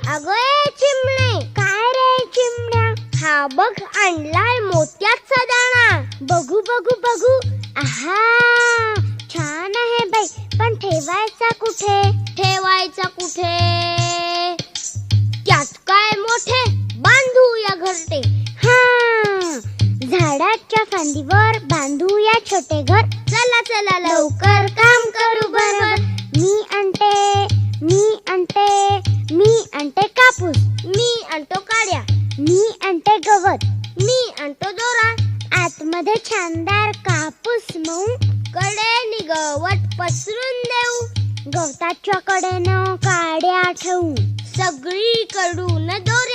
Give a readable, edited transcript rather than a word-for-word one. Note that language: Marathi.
अगं ए चिमणे, काय रे चिमण्या? हा बघ आणलाय मोत्याचा दाणा. बघू बघू बघू. आहा, छान आहे बाई, पण ठेवायचा कुठे? ठेवायचा कुठे? त्यात काय मोठे, बांधूया घरटे. हा, झाडाच्या फांदीवर बांधूया छोटे घर. चला चला लवकर काम करू बरोबर. मी आणते कापूस. मी आणतो काड्या. मी आणते गवत. मी आणतो दोरा. आतमध्ये छानदार कापूस मऊ, कडेने गवत पसरून देऊ. गवताच्या कडेनं काड्या ठेवू, सगळीकडून दोऱ्या.